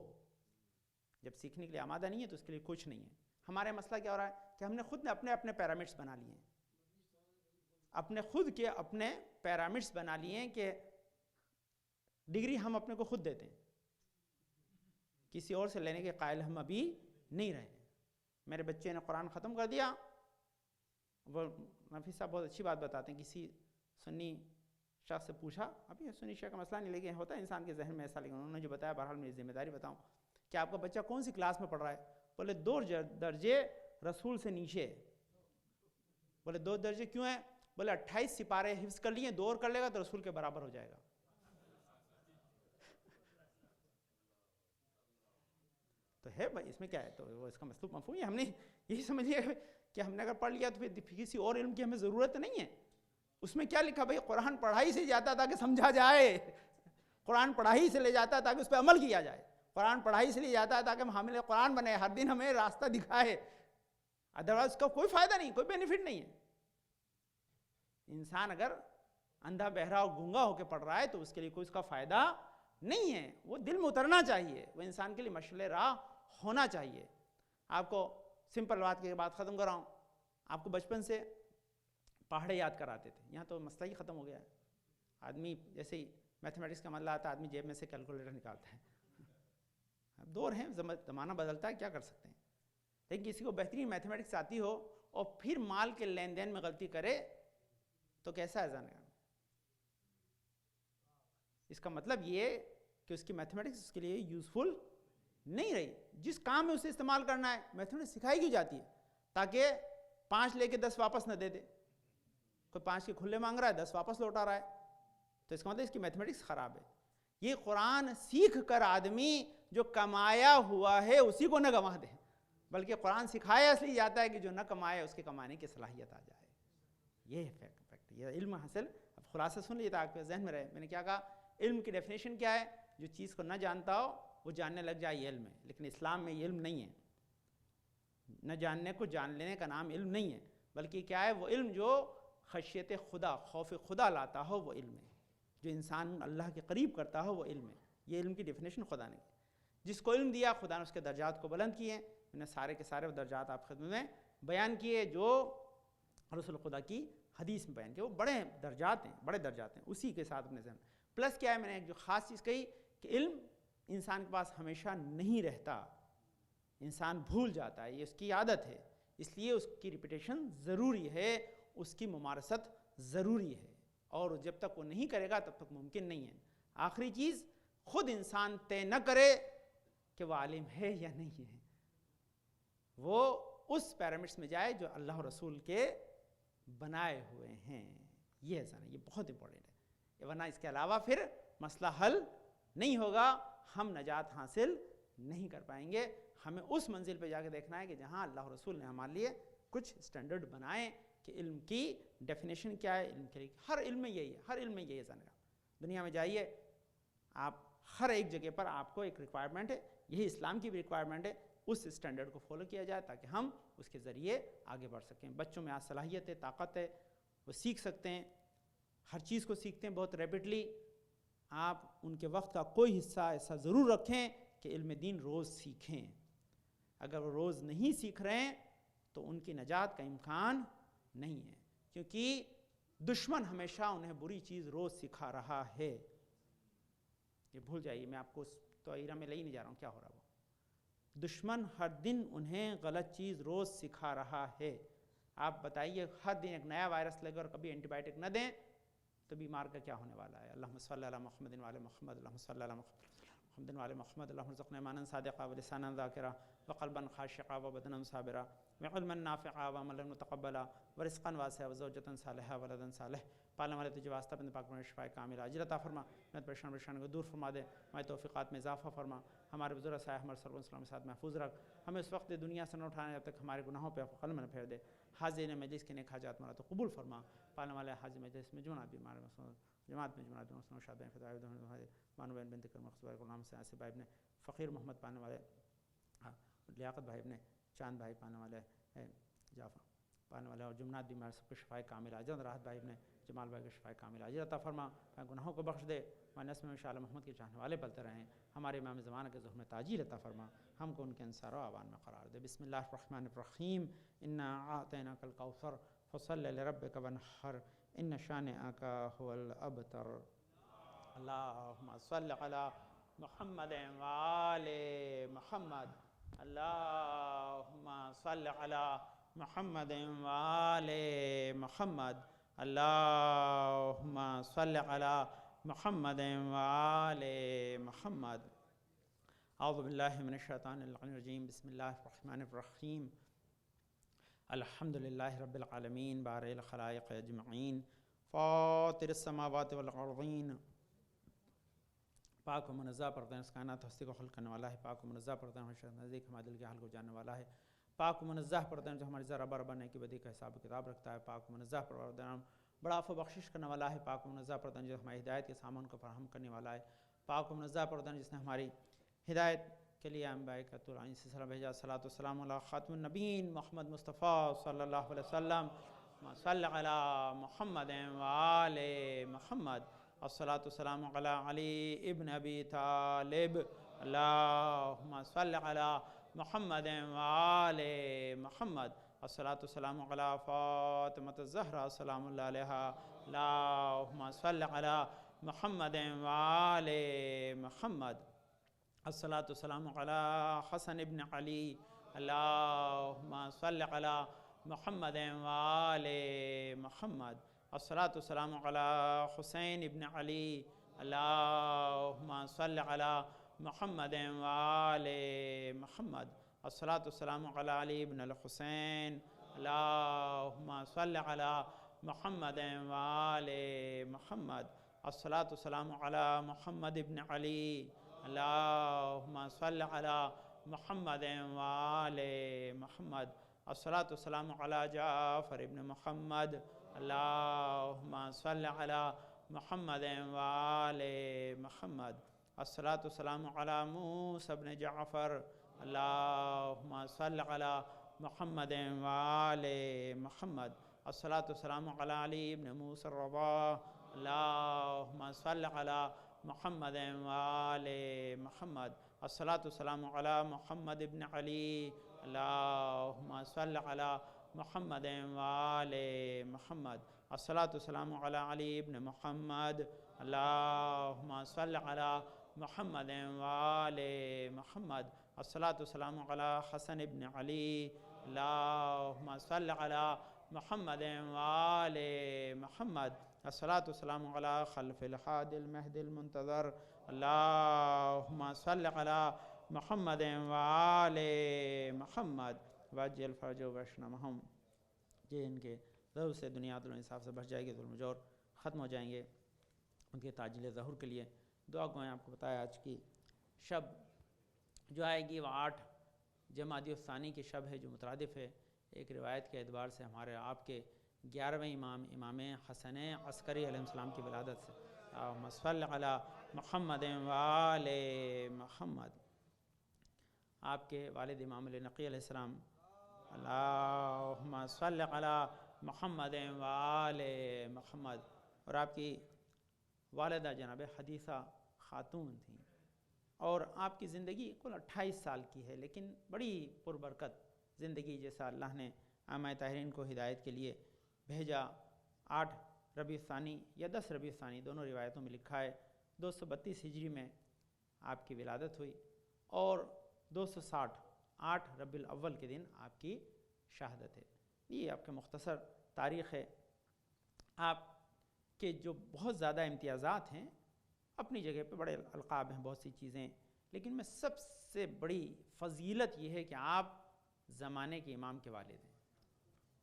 جب سیکھنے کے لیے آمادہ نہیں ہے تو اس کے لیے کچھ نہیں ہے. ہمارے مسئلہ کیا ہو رہا ہے کہ ہم نے خود نے اپنے پیرامڈس بنا لیے ہیں، اپنے خود کے اپنے پیرامڈس بنا لیے ہیں کہ ڈگری ہم اپنے کو خود دیتے ہیں، کسی اور سے لینے کے قائل ہم ابھی نہیں رہے. میرے بچے نے قرآن ختم کر دیا وہ نفیس صاحب بہت اچھی بات بتاتے ہیں. کسی سنی شخص سے پوچھا, ابھی سنی شیعہ کا مسئلہ نہیں, لیکن ہوتا ہے انسان کے ذہن میں ایسا, لیکن انہوں نے جو بتایا بہرحال میری ذمہ داری بتاؤں کہ آپ کا بچہ کون سی کلاس میں پڑھ رہا ہے؟ بولے 2 درجے رسول سے نیچے. بولے 2 درجے کیوں ہیں؟ بولے 28 سپارے حفظ کر لیے, 2 اور کر لے گا تو رسول کے برابر ہو جائے گا. تو ہے بھائی اس میں کیا ہے, تو وہ اس کا مطلب مفہوم ہے. ہم نے یہی سمجھ لیا کہ ہم نے اگر پڑھ لیا تو پھر کسی اور علم کی ہمیں ضرورت نہیں ہے. اس میں کیا لکھا بھائی؟ قرآن پڑھائی سے جاتا تاکہ سمجھا جائے, قرآن پڑھائی سے لے جاتا تاکہ اس پہ عمل کیا جائے, قرآن پڑھائی سے لے جاتا ہے تاکہ ہم حامل قرآن بنے, ہر دن ہمیں راستہ دکھائے. ادروائز اس کا کوئی فائدہ نہیں, کوئی بینیفٹ نہیں ہے. انسان اگر اندھا بہرا اور گونگا ہو کے پڑھ رہا ہے تو اس کے لیے کوئی اس کا فائدہ نہیں ہے. وہ دل میں اترنا چاہیے, وہ انسان کے لیے مشعل راہ ہونا چاہیے. آپ کو سمپل بات کی بات ختم کر رہا ہوں. آپ کو بچپن سے پہاڑے یاد کراتے تھے, یہاں تو مسئلہ ہی ختم ہو گیا ہے. آدمی جیسے ہی میتھمیٹکس کا مسئلہ آتا ہے آدمی جیب میں سے کیلکولیٹر نکالتا ہے. اب دور ہیں, زمانہ بدلتا ہے, کیا کر سکتے ہیں. لیکن کسی کو بہترین میتھمیٹکس آتی ہو اور پھر مال کے لین دین میں غلطی کرے تو کیسا ہے جانے گا. اس کا مطلب یہ کہ اس کی میتھمیٹکس اس کے لیے یوزفل نہیں رہی. جس کام میں اسے استعمال کرنا ہے میتھمیٹکس سکھائی کیوں جاتی ہے؟ تاکہ 5 لے کے 10 واپس نہ دے دے. کوئی 5 کے کھلے مانگ رہا ہے, 10 واپس لوٹا رہا ہے, تو اس کا مطلب اس کی میتھمیٹکس خراب ہے. یہ قرآن سیکھ کر آدمی جو کمایا ہوا ہے اسی کو نہ گنوا دے, بلکہ قرآن سکھایا اس لیے جاتا ہے کہ جو نہ کمائے اس کے کمانے کی صلاحیت آ جائے. یہ فیکٹ, یہ علم حاصل. اب خلاصہ سن لیے تاکہ آپ کے ذہن میں رہے. میں نے کیا کہا؟ علم کی ڈیفینیشن کیا ہے؟ جو چیز کو نہ جانتا ہو وہ جاننے لگ جائے, یہ علم ہے. لیکن اسلام میں یہ علم نہیں ہے. نہ جاننے کو جان لینے کا نام علم نہیں ہے, بلکہ کیا ہے؟ وہ علم جو خشیت خدا, خوف خدا لاتا ہو وہ علم ہے. جو انسان اللہ کے قریب کرتا ہو وہ علم ہے. یہ علم کی ڈیفینیشن خدا نے کی. جس کو علم دیا خدا نے اس کے درجات کو بلند کیے. میں نے سارے کے سارے درجات آپ خدمت میں بیان کیے جو رسول خدا کی حدیث میں بیان کیے. وہ بڑے درجات ہیں, بڑے درجات ہیں. اسی کے ساتھ اپنے ذہن پلس کیا ہے, میں نے ایک جو خاص چیز کہی کہ علم انسان کے پاس ہمیشہ نہیں رہتا, انسان بھول جاتا ہے, یہ اس کی عادت ہے. اس لیے اس کی ریپیٹیشن ضروری ہے, اس کی ممارست ضروری ہے, اور جب تک وہ نہیں کرے گا تب تک ممکن نہیں ہے. آخری چیز, خود انسان طے نہ کرے کہ وہ عالم ہے یا نہیں ہے, وہ اس پیرامڈس میں جائے جو اللہ و رسول کے بنائے ہوئے ہیں. یہ ہے سر, یہ بہت امپورٹنٹ ہے, ورنہ اس کے علاوہ پھر مسئلہ حل نہیں ہوگا, ہم نجات حاصل نہیں کر پائیں گے. ہمیں اس منزل پہ جا کے دیکھنا ہے کہ جہاں اللہ و رسول نے ہمارے لیے کچھ اسٹینڈرڈ بنائے کہ علم کی ڈیفینیشن کیا ہے. علم کے لیے ہر علم میں یہی ہے, ہر علم میں یہی ہے. دنیا میں جائیے آپ, ہر ایک جگہ پر آپ کو ایک ریکوائرمنٹ ہے, یہی اسلام کی بھی ریکوائرمنٹ ہے, اس اسٹینڈرڈ کو فالو کیا جائے تاکہ ہم اس کے ذریعے آگے بڑھ سکیں. بچوں میں آج صلاحیت ہے, طاقت ہے, وہ سیکھ سکتے ہیں, ہر چیز کو سیکھتے ہیں بہت ریپڈلی. آپ ان کے وقت کا کوئی حصہ ایسا ضرور رکھیں کہ علم دین روز سیکھیں. اگر وہ روز نہیں سیکھ رہے ہیں تو ان کی نجات کا امکان نہیں ہے, کیونکہ دشمن ہمیشہ انہیں بری چیز روز سکھا رہا ہے. یہ بھول جائیے, میں آپ کو توعیرہ میں لے ہی نہیں جا رہا ہوں کیا ہو رہا. وہ دشمن ہر دن انہیں غلط چیز روز سکھا رہا ہے. آپ بتائیے, ہر دن ایک نیا وائرس لگے اور کبھی اینٹی بائیوٹک نہ دیں تو بیمار کا کیا ہونے والا ہے. اللہم صلی علی محمد وعلی محمد, اللہم صلی علی محمد وعلی محمد, اللہم ارزقنا ایمانا صادقا ولسانا ذاکرا وقلبا خاشعا وبدنا صابرا وعلما نافعا وعملا متقبلا ورزقا واسعا وزوجة صالحا ولدا صالح. پالنے والے تجھے واسطہ بند پاک میں شفاء کامل عاجل عطا فرما, میں پریشان کو دور فرما دے, ہمارے توفیقات میں اضافہ فرما, ہمارے بزرگ سایہ ہمارے سرور اسلام کے ساتھ محفوظ رکھ, ہمیں اس وقت دنیا سے نہ اٹھانے جب تک ہمارے گناہوں پہ قلم نہ پھیر دے. حاضرین مجلس کے نیک حاجات مرا تو قبول فرما. پالنے والے حاضر مجلس میں جماعت بیمار جماعت میں جماعت میں شادی فضائل مانو بہن بنت کرم مقصود غلام سے آصف بھائی نے, فقیر محمد پانے والے, لیاقت بھائی نے, چاند بھائی پانے والے, جعفر پانے والے, اور جمنات بیمار سب کو شفائے کامل عاجل, راحت بھائی نے, جمال بھائی کو شفائے کامل عاجل عطا فرما. گناہوں کو بخش دے, ہمارے نسل میں انشاءاللہ محمد کے چاہنے والے پلتے رہیں. ہمارے امام زمانہ کے ظہور میں تاجیل عطا فرما, ہم کو ان کے انصار و اعوان میں قرار دے. بسم اللہ الرحمن الرحیم. انا اعطیناک الکوثر فصل لربک وانحر ان شانئک هو الابتر. اللہم صل علی محمد وآل محمد. اللہم صل علی محمد وآل محمد اللہم صل علی محمد وآل محمد اعوذ باللہ من الشیطان الرجیم بسم اللہ الرحمن الرحیم الحمدللہ رب العالمین بارئ الخلائق اجمعین فاطر السماوات والارضین پاک و منزہ پردہ اس کائنات ہستی کو خلق کرنے والا ہے، پاک و منزہ پردہ نزدیک ہمارے دل کے حال کو جاننے والا ہے، پاک و منزہ پردہ جو ہماری ذرہ بر بنے کی بدی کا حساب کتاب رکھتا ہے، پاک و منزہ پردہ بڑا عفو بخشش کرنے والا ہے، پاک و منزہ پردہ جو ہماری ہدایت کے سامان کو فراہم کرنے والا ہے، پاک و منزہ پردہ جس نے ہماری ہدایت کے لیے انبیاء کا طول سے سلام بھیجا، صلاۃ والسلام علی خاتم النبیین محمد مصطفیٰ صلی اللہ علیہ وسلم صلی علی محمد وآل محمد الصلاۃ والسلام علی علی ابن ابی طالب اللہم صلی علی محمد وآل محمد الصلاۃ والسلام علی فاطمۃ الزہرا سلام اللہ علیہا اللہم صلی علی محمد وآل محمد الصلاۃ والسلام علی حسن ابن علی اللہم صلی علی محمد وآل محمد الصلاۃ والسلام علی حسین ابن علی اللہم صلی علی محمد وآل محمد الصلاۃ والسلام علی علی ابن الحسین اللہم صلی علی محمد وآل محمد الصلاۃ والسلام علی محمد ابن علی اللہم صلی علی محمد وآل محمد الصلاۃ والسلام علی جعفر ابن محمد اللہم صلی علی محمد وآل محمد الصلاۃ والسلام علی موسیٰ ابن جعفر اللہم صلی علی محمد وآل محمد الصلاۃ والسلام علی علی ابن موسیٰ الرضا اللہم صلی علی محمد وآل محمد الصلاۃ والسلام علی محمد ابن علی اللہم صلی علی محمد وآل محمد الصلاۃ والسلام علی علی ابن محمد اللہم صلی علی محمد وآل محمد الصلاۃ والسلام علی حسن ابن علی اللہم صلی علی محمد وآل محمد الصلاۃ والسلام علی خلف الحادی المہدی المنتظر اللہم صلی علی محمد وآل محمد وعجل فرج وشنمہم جن کے ضرور سے دنیا عدل و انصاف سے بچ جائے گی، ظلم و جور ختم ہو جائیں گے، ان کے تاجل ظہور کے لیے دعا کو میں آپ کو بتایا۔ آج کی شب جو آئے گی وہ 8 جمادی الثانی کی شب ہے جو مترادف ہے ایک روایت کے اعتبار سے ہمارے آپ کے 11ویں امام حسن عسکری علیہ السلام کی ولادت سے اللہم صلی علی محمد وآل محمد، آپ کے والد امام علی نقی علیہ السلام اللہم صلی علی محمد وآل محمد، اور آپ کی والدہ جناب حدیثہ خاتون تھیں، اور آپ کی زندگی کل 28 سال کی ہے، لیکن بڑی پربرکت زندگی، جیسا اللہ نے عامہ طاہرین کو ہدایت کے لیے بھیجا۔ 8 ربیع الثانی یا 10 ربیع الثانی دونوں روایتوں میں لکھا ہے 232 ہجری میں آپ کی ولادت ہوئی، اور 260 8 ربیع الاول کے دن آپ کی شہادت ہے۔ یہ آپ کے مختصر تاریخ ہے۔ آپ کے جو بہت زیادہ امتیازات ہیں، اپنی جگہ پہ بڑے القاب ہیں، بہت سی چیزیں، لیکن میں سب سے بڑی فضیلت یہ ہے کہ آپ زمانے کے امام کے والد ہیں۔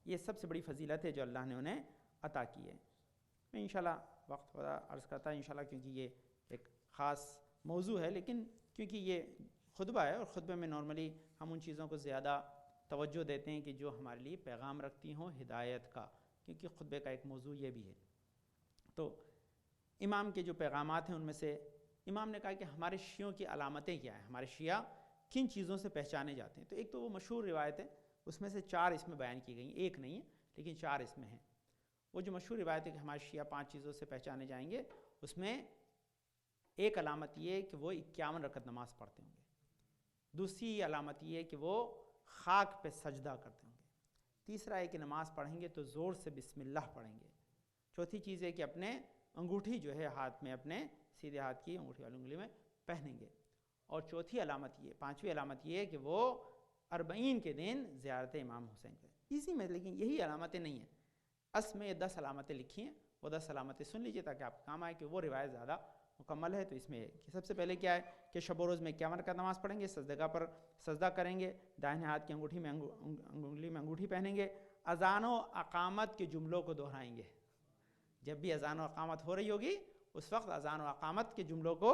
یہ سب سے بڑی فضیلت ہے جو اللہ نے انہیں عطا کی ہے۔ میں انشاءاللہ وقت عرض کرتا ہے انشاءاللہ، کیونکہ یہ ایک خاص موضوع ہے، لیکن کیونکہ یہ خطبہ ہے اور خطبے میں نارملی ہم ان چیزوں کو زیادہ توجہ دیتے ہیں کہ جو ہمارے لیے پیغام رکھتی ہوں ہدایت کا، کیونکہ خطبے کا ایک موضوع یہ بھی ہے۔ تو امام کے جو پیغامات ہیں ان میں سے امام نے کہا کہ ہمارے شیعوں کی علامتیں کیا ہیں، ہمارے شیعہ کن چیزوں سے پہچانے جاتے ہیں۔ تو ایک تو وہ مشہور روایت ہے، اس میں سے 4 اس میں بیان کی گئی ہیں، ایک نہیں ہے لیکن 4 اس میں ہیں۔ وہ جو مشہور روایت ہے کہ ہمارے شیعہ 5 چیزوں سے پہچانے جائیں گے، اس میں ایک علامت یہ ہے کہ وہ 51 رکعت نماز پڑھتے ہوں گے، دوسری علامت یہ ہے کہ وہ خاک پہ سجدہ کرتے ہوں گے، تیسرا ہے کہ نماز پڑھیں گے تو زور سے بسم اللہ پڑھیں گے، چوتھی چیز ہے کہ اپنے انگوٹھی جو ہے ہاتھ میں، اپنے سیدھے ہاتھ کی انگوٹھی والی انگلی میں پہنیں گے، اور چوتھی علامت یہ، 5ویں علامت یہ ہے کہ وہ 40 کے دن زیارت امام حسین کریں۔ ایزی میں، لیکن یہی علامتیں نہیں ہیں. اس میں 10 علامتیں لکھی ہیں، وہ 10 علامتیں سن لیجئے تاکہ آپ کام آئے کہ وہ روایت زیادہ مکمل ہے. تو اس میں کہ سب سے پہلے کیا ہے کہ شب و روز میں 51 رکعت نماز پڑھیں گے، سجدگاہ پر سجدہ کریں گے، دائیں ہاتھ کی انگوٹھی میں انگلی میں انگوٹھی پہنیں گے، اذان و اقامت کے جملوں کو دہرائیں گے. جب بھی اذان و اقامت ہو رہی ہوگی اس وقت اذان و اقامت کے جملوں کو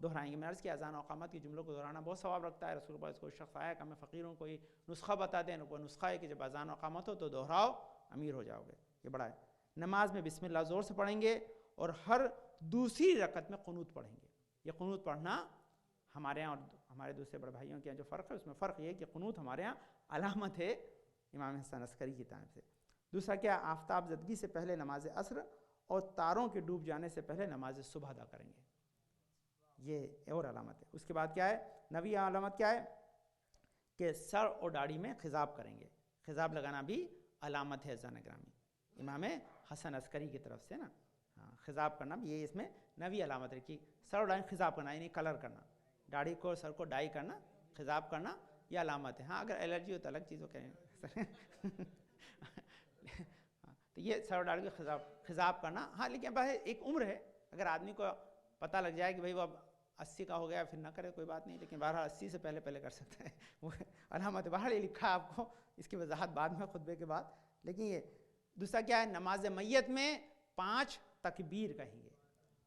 دہرائیں گے. میں عرض کیا اذان و اقامت کے جملوں کو دہرانا بہت ثواب رکھتا ہے. رسول اللہ کو شخص آیا کہ میں فقیر ہوں، کوئی نسخہ بتا دیں. وہ نسخہ ہے کہ جب اذان و اقامت ہو تو دہراؤ، امیر ہو جاؤ گے. یہ بڑا ہے. نماز میں بسم اللہ زور سے پڑھیں گے اور ہر دوسری رکعت میں قنوت پڑھیں گے. یہ قنوت پڑھنا ہمارے یہاں اور ہمارے دوسرے بڑے بھائیوں کے یہاں جو فرق ہے اس میں فرق یہ ہے کہ قنوت ہمارے یہاں علامت ہے امام حسن عسکری کی طرف سے. دوسرا کیا، آفتاب زدگی سے پہلے نماز عصر اور تاروں کے ڈوب جانے سے پہلے نماز صبح ادا کریں گے. یہ اور علامت ہے. اس کے بعد کیا ہے، نویں علامت کیا ہے کہ سر اور داڑھی میں خضاب کریں گے. خضاب لگانا بھی علامت ہے عزیزان گرامی، امام حسن عسکری کی طرف سے نا. ہاں، خضاب کرنا بھی یہ اس میں نویں علامت ہے کہ سر اور داڑھی خضاب کرنا، یعنی کلر کرنا، داڑھی کو سر کو ڈائی کرنا، خضاب کرنا، یہ علامت ہے. ہاں اگر الرجی ہو تو الگ چیز ہو کہیں تو یہ سر اور داڑھی کو خضاب کرنا. ہاں لیکن بھائی ایک عمر ہے، اگر آدمی کو پتہ لگ جائے کہ بھائی وہ اب 80 کا ہو گیا پھر نہ کرے کوئی بات نہیں، لیکن بہرحال 80 سے پہلے کر سکتا ہے. وہ علامت بہرحال یہ لکھا ہے آپ کو، اس کی وضاحت بعد میں خطبے کے بعد. لیکن یہ دوسرا کیا ہے، نماز میت میں 5 تکبیر کہیں گے.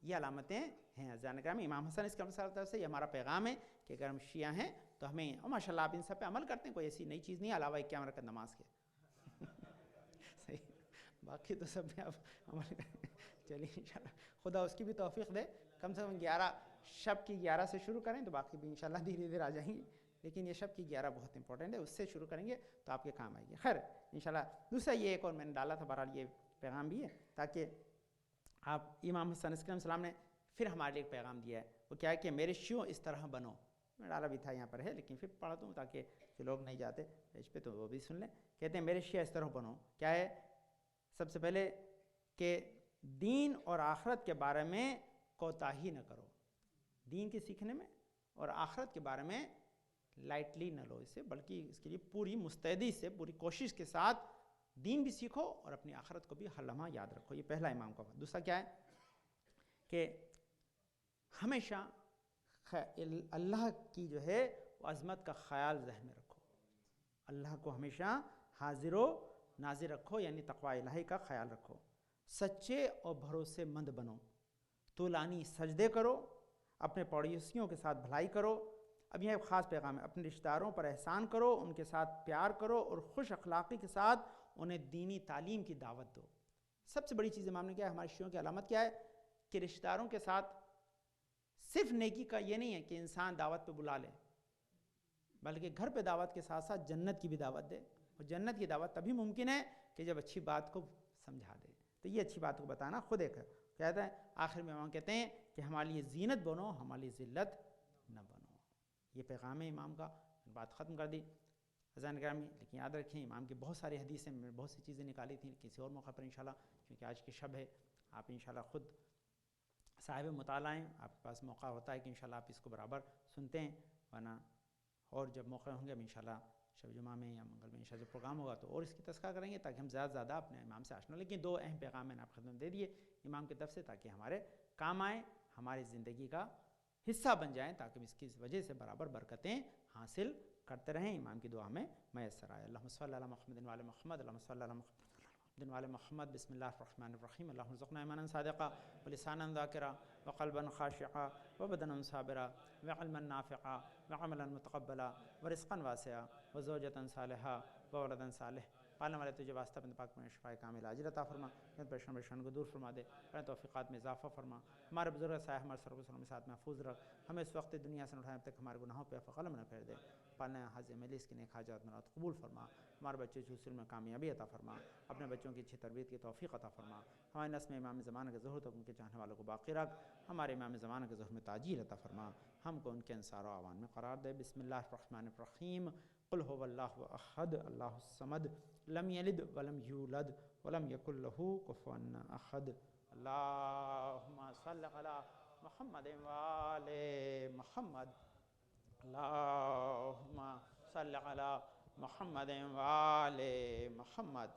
یہ علامتیں ہیں عزیزان کرام. امام حسن اس کی طرف سے یہ ہمارا پیغام ہے کہ اگر ہم شیعہ ہیں تو ہمیں، اور ماشاء اللہ آپ ان سب پہ عمل کرتے ہیں، کوئی ایسی نئی چیز نہیں علاوہ 51 رکعت نماز کے. صحیح، باقی تو سب میں آپ عمل کریں. چلیے انشاءاللہ خدا اس کی بھی توفیق دے. کم سے کم 11 شب کی 11 سے شروع کریں تو باقی بھی انشاءاللہ دھیرے دھیرے آ جائیں گی. لیکن یہ شب کی 11 بہت امپورٹنٹ ہے، اس سے شروع کریں گے تو آپ کے کام آئے گی. خیر انشاءاللہ. دوسرا یہ ایک اور میں نے ڈالا تھا، بہرحال یہ پیغام بھی ہے تاکہ آپ، امام حسن علیہ السلام نے پھر ہمارے لیے ایک پیغام دیا ہے. وہ کیا ہے کہ میرے شیعوں اس طرح بنو. میں ڈالا بھی تھا یہاں پر ہے لیکن پھر پڑھا دوں تاکہ جو لوگ نہیں جاتے پیج پہ تو وہ بھی سن لیں. کہتے ہیں میرے شیعہ اس طرح بنو. کیا ہے؟ سب سے پہلے کہ دین اور آخرت کے بارے میں کوتاہی نہ کرو. دین کے سیکھنے میں اور آخرت کے بارے میں لائٹلی نہ لو اسے، بلکہ اس کے لیے پوری مستعدی سے، پوری کوشش کے ساتھ دین بھی سیکھو اور اپنی آخرت کو بھی ہر لمحہ یاد رکھو. یہ پہلا امام کا. دوسرا کیا ہے کہ ہمیشہ اللہ کی جو ہے عظمت کا خیال ذہن میں رکھو. اللہ کو ہمیشہ حاضر و ناظر رکھو، یعنی تقوی الہی کا خیال رکھو. سچے اور بھروسے مند بنو. طولانی سجدے کرو. اپنے پڑوسیوں کے ساتھ بھلائی کرو. اب یہ ایک خاص پیغام ہے. اپنے رشتہ داروں پر احسان کرو، ان کے ساتھ پیار کرو اور خوش اخلاقی کے ساتھ انہیں دینی تعلیم کی دعوت دو. سب سے بڑی چیز امام نے کیا ہے، ہمارے شیعوں کی علامت کیا ہے کہ رشتہ داروں کے ساتھ صرف نیکی کا یہ نہیں ہے کہ انسان دعوت پہ بلا لے، بلکہ گھر پہ دعوت کے ساتھ ساتھ جنت کی بھی دعوت دے. اور جنت کی دعوت تبھی ممکن ہے کہ جب اچھی بات کو سمجھا دے. تو یہ اچھی بات کو بتانا خود ایک کہتا ہے. آخر میں امام کہتے ہیں کہ ہمارے لیے زینت بنو، ہمارے لیے ذلت نہ بنو. یہ پیغام ہے امام کا. بات ختم کر دی اذان گرامی. لیکن یاد رکھیں امام کی بہت ساری حدیثیں، میں بہت سی چیزیں نکالی تھیں کسی اور موقع پر انشاءاللہ، کیونکہ آج کی شب ہے. آپ انشاءاللہ خود صاحب مطالعہ ہیں، آپ کے پاس موقع ہوتا ہے کہ انشاءاللہ آپ اس کو برابر سنتے ہیں. ورنہ اور جب موقع ہوں گے ہم انشاءاللہ شب جمعہ میں یا منگل میں انشاءاللہ پروگرام ہوگا تو اور اس کی تذکرہ کریں گے تاکہ ہم زیادہ سے زیادہ اپنے امام سے آشنا. لیکن 2 اہم پیغام میں نے آپ خدمت دے دیے امام کی طرف سے تاکہ ہمارے کام آئیں، ہماری زندگی کا حصہ بن جائیں، تاکہ اس کی وجہ سے برابر برکتیں حاصل کرتے رہیں. امام کی دعا میں میسر آئے. اللہم صلی علی محمد و علی محمد، اللہم صلی علی محمد و علی محمد. بسم اللہ الرحمن الرحیم. اللہم ارزقنا ایمانا صادقا ولسانا ذاکرا وقلبا خاشعا وبدنا صابرا وعلما نافعا وعملا متقبلا ورزقا واسعا وزوجتا صالحا وولدا صالح. پالنے والے تجھے واسطہ بند پاک میں شفاء کامل عاجل عطا فرما. پریشان کو دور فرما دے. اپنے توفیقات میں اضافہ فرما. ہمارے بزرگ سایہ ہمارے سر وسلم کے ساتھ محفوظ رکھ. ہمیں اس وقت دنیا سے اٹھانے تک ہمارے گناہوں پہ قلم نہ پھیر دے. پالنے حاضر مجلس کی نیک حاجات مراد قبول فرما. ہمارے بچے حصول میں کامیابی عطا فرما. اپنے بچوں کی اچھی تربیت کی توفیق عطا فرما. ہمارے نسل میں امام زمانہ کے ظہور تک ان کے چاہنے والوں کو باقی رکھ. ہمارے امام زمانہ کے ظہور میں تاجیل عطا فرما. ہم کو ان کے انصار و اعوان میں قرار دے. بسم اللہ الرحمن الرحیم. قل هو اللہ احد اللہ الصمد لم یلد ولم یولد ولم یکن له کفوا احد. اللہم صل علی محمد وآل محمد. اللہم صل علی محمد وآل محمد.